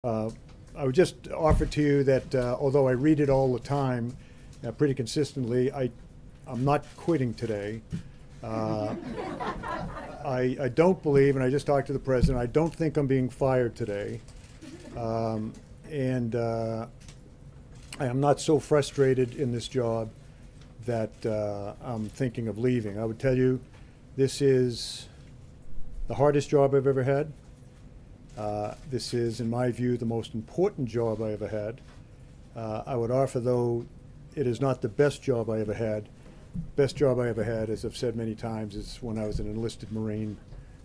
Uh, I would just offer to you that although I read it all the time, pretty consistently, I'm not quitting today. Uh, I don't believe, and I just talked to the president, I don't think I'm being fired today. And I am not so frustrated in this job that I'm thinking of leaving. I would tell you, this is the hardest job I've ever had. This is, in my view, the most important job I ever had. I would offer, though, it is not the best job I ever had. Best job I ever had, as I've said many times, is when I was an enlisted Marine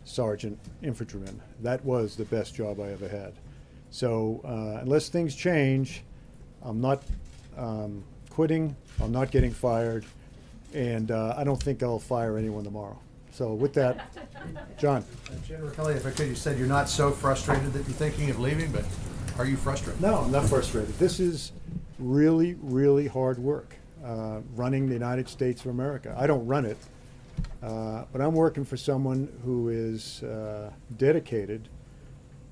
sergeant infantryman. That was the best job I ever had. So unless things change, I'm not quitting, I'm not getting fired, and I don't think I'll fire anyone tomorrow. So with that, John. General Kelly, if I could, you said you're not so frustrated that you're thinking of leaving, but are you frustrated? No, I'm not frustrated. This is really, really hard work, running the United States of America. I don't run it, but I'm working for someone who is dedicated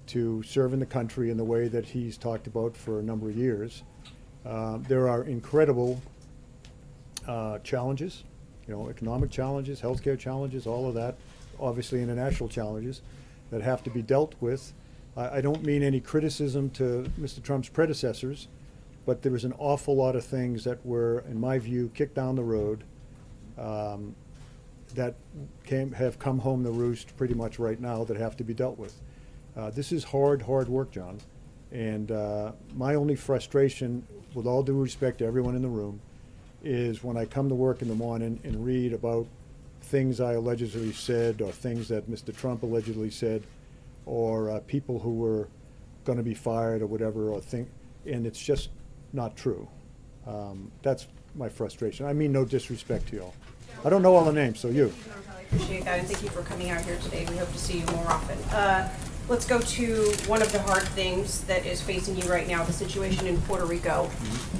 to serving the country in the way that he's talked about for a number of years. There are incredible challenges. You know, economic challenges, healthcare challenges, all of that, obviously international challenges that have to be dealt with. I don't mean any criticism to Mr. Trump's predecessors, but there was an awful lot of things that were, in my view, kicked down the road that have come home to roost pretty much right now that have to be dealt with. This is hard work, John. And my only frustration, with all due respect to everyone in the room, is when I come to work in the morning and read about things I allegedly said or things that Mr. Trump allegedly said or people who were going to be fired or whatever, and it's just not true. That's my frustration. I mean no disrespect to y'all. I don't know all the names, so you. I appreciate that, and thank you for coming out here today. We hope to see you more often. Let's go to one of the hard things that is facing you right now, the situation in Puerto Rico.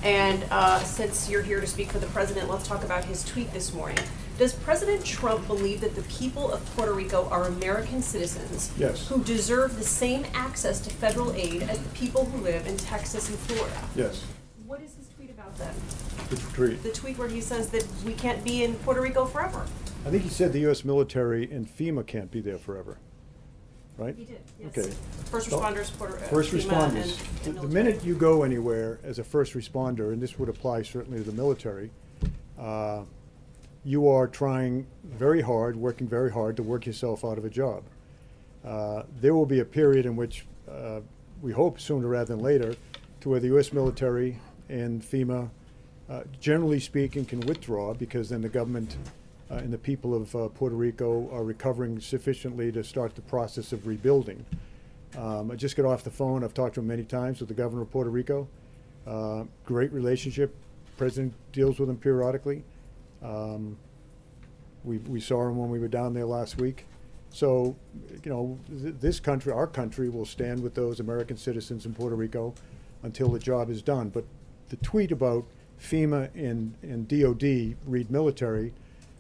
And since you're here to speak for the president, let's talk about his tweet this morning. Does President Trump believe that the people of Puerto Rico are American citizens Yes. who deserve the same access to federal aid as the people who live in Texas and Florida? Yes. What is his tweet about then? The tweet. The tweet where he says that we can't be in Puerto Rico forever. I think he said the U.S. military and FEMA can't be there forever. Right? He did, yes. Okay. First responders, First FEMA responders. and The minute you go anywhere as a first responder, and this would apply certainly to the military, you are trying very hard, working very hard to work yourself out of a job. There will be a period in which we hope sooner rather than later to where the U.S. military and FEMA, generally speaking, can withdraw, because then the government and the people of Puerto Rico are recovering sufficiently to start the process of rebuilding. I just got off the phone. I've talked to him many times with the governor of Puerto Rico. Great relationship. President deals with him periodically. We saw him when we were down there last week. So, you know, this country, our country, will stand with those American citizens in Puerto Rico until the job is done. But the tweet about FEMA and DOD, read military,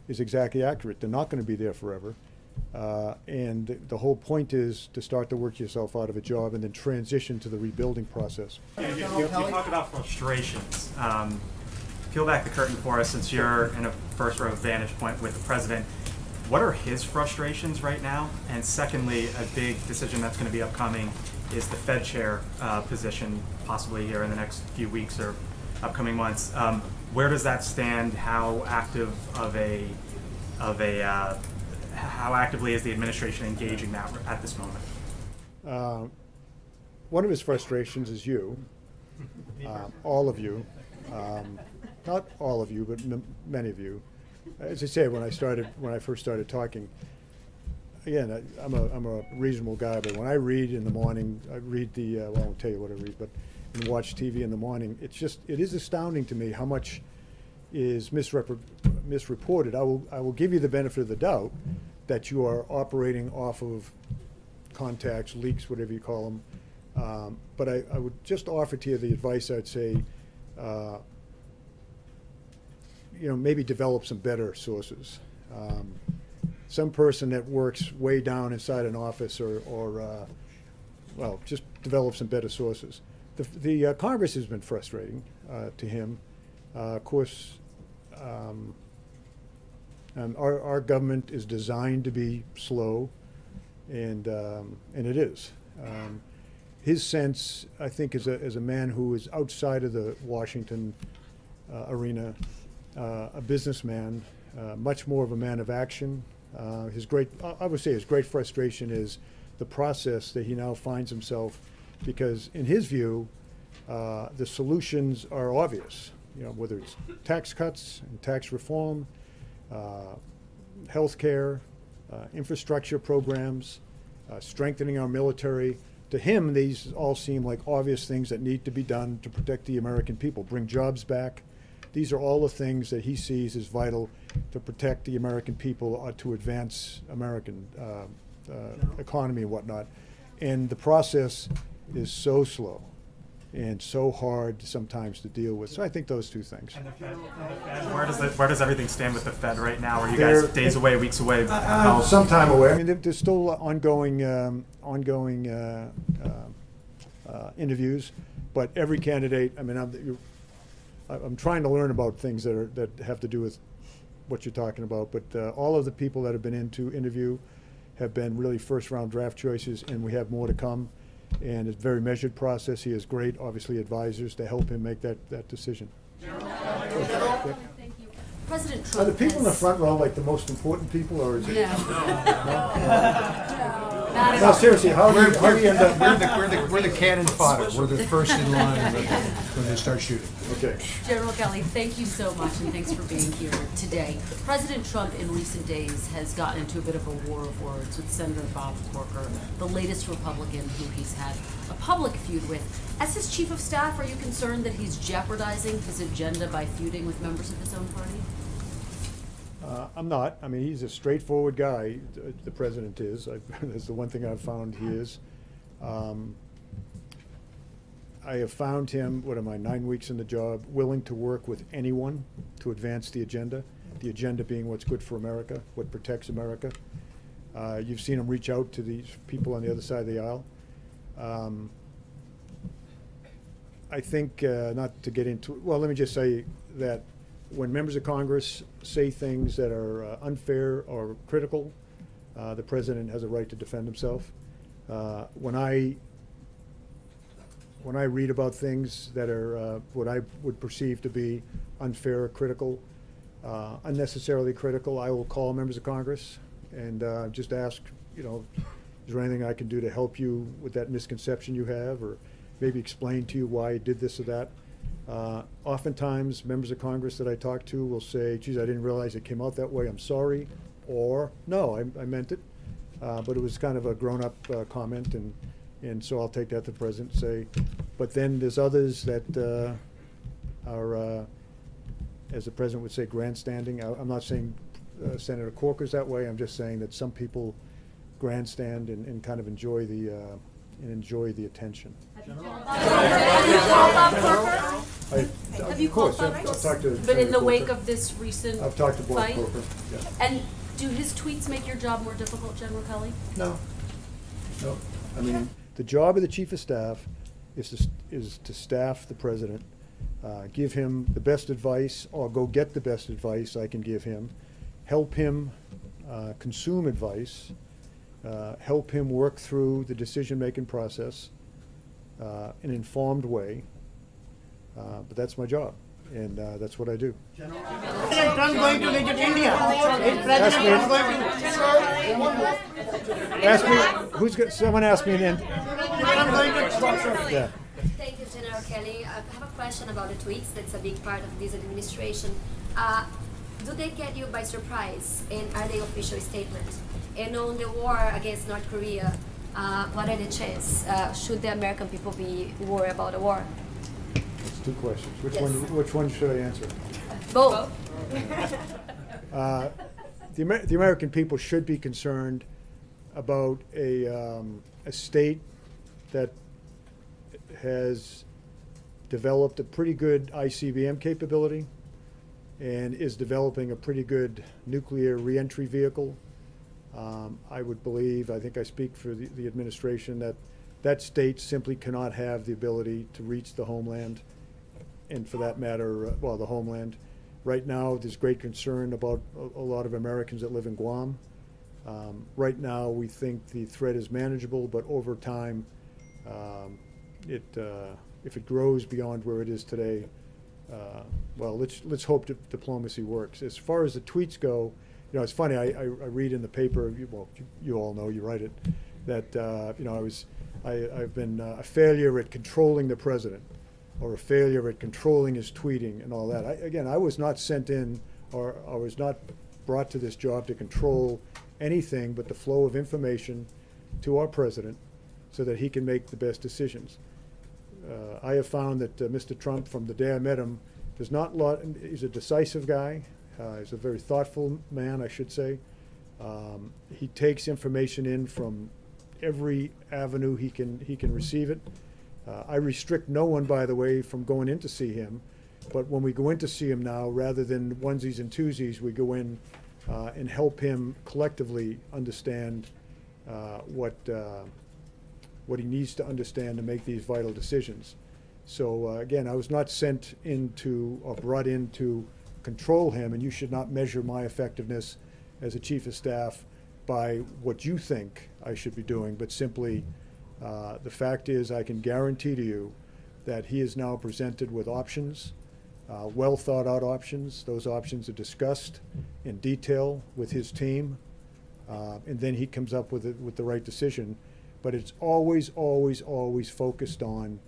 is exactly accurate. They're not going to be there forever. And the whole point is to start to work yourself out of a job and then transition to the rebuilding process. You talk about frustrations. Peel back the curtain for us, since you're in a first row vantage point with the president. What are his frustrations right now? And secondly, a big decision that's going to be upcoming is the Fed chair position, possibly here in the next few weeks or upcoming months. Where does that stand? How actively is the administration engaging that at this moment? One of his frustrations is you, all of you, not all of you, but many of you. As I say, when I first started talking, again, I'm a reasonable guy, but when I read in the morning, I read well, I won't tell you what I read, but and watch TV in the morning, it is astounding to me how much is misreported. I will give you the benefit of the doubt that you are operating off of contacts, leaks, whatever you call them. But I would just offer to you the advice. I'd say, you know, maybe develop some better sources. Some person that works way down inside an office or well, just develop some better sources. The Congress has been frustrating to him. Of course, our government is designed to be slow, and it is. His sense, I think, as a man who is outside of the Washington arena, a businessman, much more of a man of action. I would say his great frustration is the process that he now finds himself, because in his view, the solutions are obvious. You know, whether it's tax cuts and tax reform, health care, infrastructure programs, strengthening our military. To him, these all seem like obvious things that need to be done to protect the American people, bring jobs back. These are all the things that he sees as vital to protect the American people, to advance American economy and whatnot. And the process is so slow and so hard sometimes to deal with. So I think those two things. And the Fed, where does everything stand with the Fed right now? Are you guys days away, weeks away? Some time away. I mean, there's still ongoing interviews, but every candidate. I mean, I'm trying to learn about things that have to do with what you're talking about. But all of the people that have been into interview have been really first-round draft choices, and we have more to come. And it's a very measured process. He has great, obviously, advisors to help him make that decision. Thank you. President Trump. Are the people in the front row like the most important people, or is it? No, seriously, how do you end up? We're the cannon fodder. We're the first in line when they start shooting. Okay. General Kelly, thank you so much, and thanks for being here today. President Trump in recent days has gotten into a bit of a war of words with Senator Bob Corker, the latest Republican who he's had a public feud with. As his chief of staff, are you concerned that he's jeopardizing his agenda by feuding with members of his own party? I'm not. I mean, he's a straightforward guy, the president is. That's the one thing I've found he is. I have found him, 9 weeks in the job, willing to work with anyone to advance the agenda being what's good for America, what protects America. You've seen him reach out to these people on the other side of the aisle. I think, not to get into, well, let me just say that when members of Congress say things that are unfair or critical, the president has a right to defend himself. When I read about things that are what I would perceive to be unfair or critical, unnecessarily critical, I will call members of Congress and just ask, is there anything I can do to help you with that misconception you have, or maybe explain to you why I did this or that. Oftentimes, members of Congress that I talk to will say, geez, I didn't realize it came out that way, I'm sorry, or no, I meant it, but it was kind of a grown-up comment, and so I'll take that to the president and say, but then there's others that are, as the president would say, grandstanding. I'm not saying Senator Corker's that way, I'm just saying that some people grandstand and kind of enjoy the attention. Have you called Bob I've talked to But Senator in the wake Corker. of this recent I've talked to Bob fight? Corker, yeah. And do his tweets make your job more difficult, General Kelly? No. I mean, the job of the chief of staff is to staff the president, give him the best advice, or go get the best advice I can give him, help him consume advice, help him work through the decision-making process in an informed way. But that's my job, and that's what I do. President Trump going to visit India? Is President Trump going to? Ask me. Someone asked me an end. Yeah. Thank you, General Kelly. I have a question about the tweets. That's a big part of this administration. Do they get you by surprise, and are they official statements? And on the war against North Korea, what are the chances? Should the American people be worried about the war? It's two questions. Yes. Which one should I answer? Both. The American people should be concerned about a state that has developed a pretty good ICBM capability and is developing a pretty good nuclear reentry vehicle. I would believe, I think I speak for the administration, that that state simply cannot have the ability to reach the homeland, and for that matter, well, the homeland. Right now, there's great concern about a lot of Americans that live in Guam. Right now, we think the threat is manageable, but over time, if it grows beyond where it is today, well, let's hope diplomacy works. As far as the tweets go, you know, it's funny. I read in the paper. Well, you all know, you write it, that you know, I've been a failure at controlling the president, or a failure at controlling his tweeting and all that. Again, I was not sent in, or I was not brought to this job to control anything but the flow of information to our president so that he can make the best decisions. I have found that Mr. Trump, from the day I met him, he's a decisive guy. He's a very thoughtful man, I should say. He takes information in from every avenue he can receive it. I restrict no one, by the way, from going in to see him. But when we go in to see him now, rather than onesies and twosies, we go in and help him collectively understand what he needs to understand to make these vital decisions. So again, I was not sent into or brought in to control him, and you should not measure my effectiveness as a chief of staff by what you think I should be doing, but simply the fact is, I can guarantee to you that he is now presented with options, well thought out options. Those options are discussed in detail with his team, and then he comes up with the right decision. But it's always, always, always focused on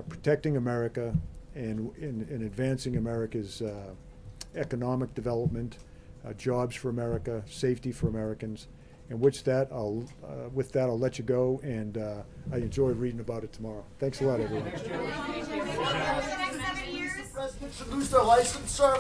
protecting America and advancing America's economic development, jobs for America, safety for Americans. And with that, I'll let you go, and I enjoyed reading about it tomorrow. Thanks a lot, everyone. The president should lose their license, sir.